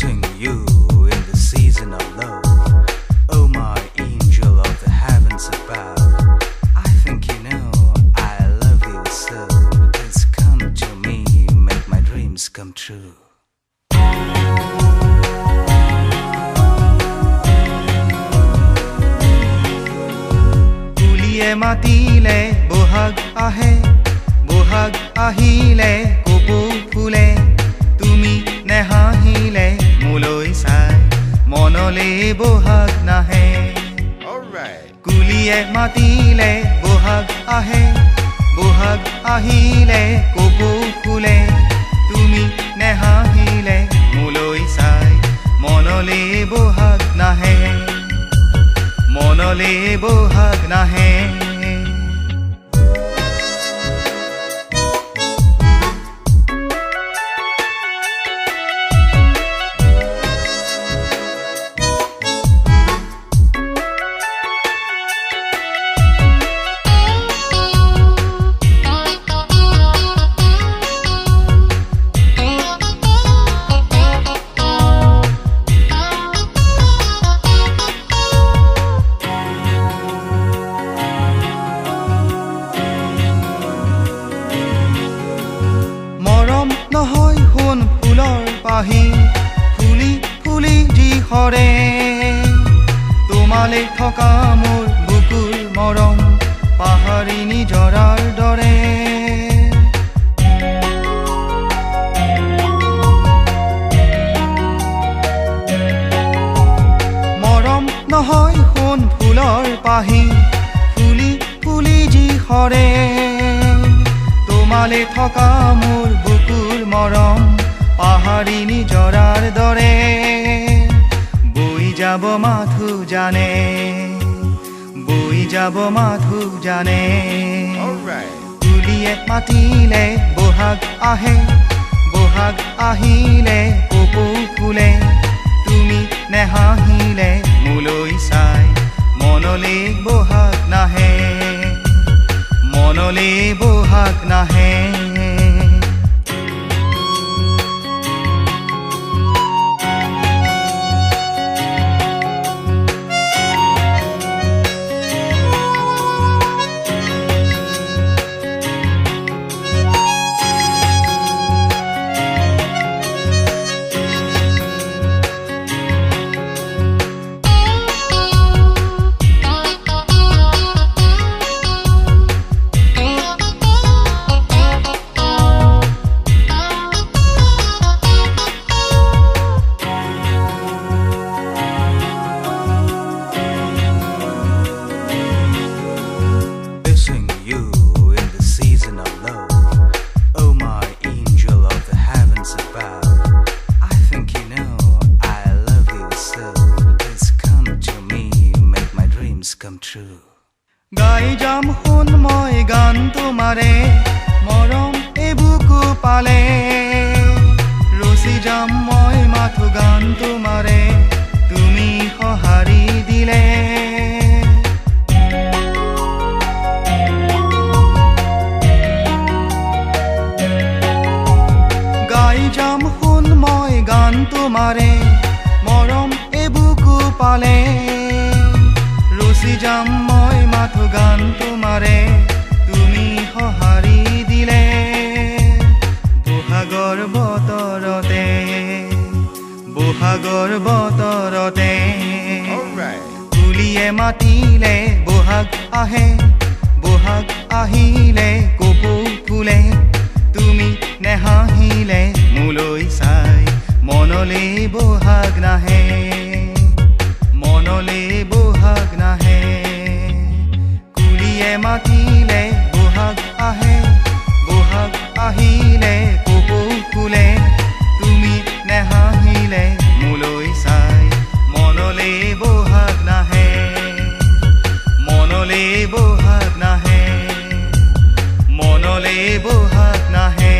Kissing you in the season of love. Oh my angel of the heavens above, I think you know I love you so. Please come to me, make my dreams come true. কুলিয়ে মাতিলে বহাগ আহে, বহাগ আহিলে কপৌ ফুলে, তুমি নেহাহিলে মোলৈ চাই মনলে বহাগ নাহে। কুলিয়ে মাতিলে বহাগ আহে, বহাগ আহিলে কপৌ ফুলে, তুমি নেহাহিলে মোলৈ চাই মনলে বহাগ নাহে, মনলে বহাগ নাহে। নহয় সোণ ফুলৰ পাহি, ফুলি ফুলি যি সৰে, তোমালে থকা মোৰ বুকুৰ মৰম পাহাৰী নিজৰাৰ দৰে। মৰম নহয় সোণ ফুলৰ পাহি, ফুলি ফুলি যি সৰে, তোমালে থকা মোৰ বুকুৰ মৰম পাহাৰী নিজৰাৰ দৰে। বৈ যাব মাথো জানে, বৈ যাব মাথো জানে। কুলিয়ে মাতিলে বহাগ আহে, বহাগ আহিলে কপৌ ফুলে, তুমি নেহাহিলে মোলৈ চাই মনলে বহাগ নাহে, মনলে বহাগ নাহে। গাই যাম সোণ মই গান তোমাৰে, মৰম এই বুকু পালে, ৰচি যাম মই মাথো গান তোমাৰে, তুমি সঁহাৰি দিলে। গাই যাম সোণ মই গান তোমাৰে, মৰম এই বুকু পালে, ৰচি যাম মই মাথো গান তোমাৰে, তুমি সঁহাৰি দিলে। বহাগৰ বতৰতে, বহাগৰ বতৰতে, কুলিয়ে মাতিলে বহাগ আহে, বহাগ আহিলে কপৌ ফুলে, তুমি নেহাহিলে মোলৈ চাই মনলে বহাগ নাহে, মনলে বহাগ নাহে। কুলিয়ে মাতিলে বহাগ আহে, বহাগ আহিলে কপৌ ফুলে, তুমি নেহাহিলে মোলৈ চাই মনলে বহাগ নাহে, মনলে বহাগ নাহে, মনলে বহাগ নাহে।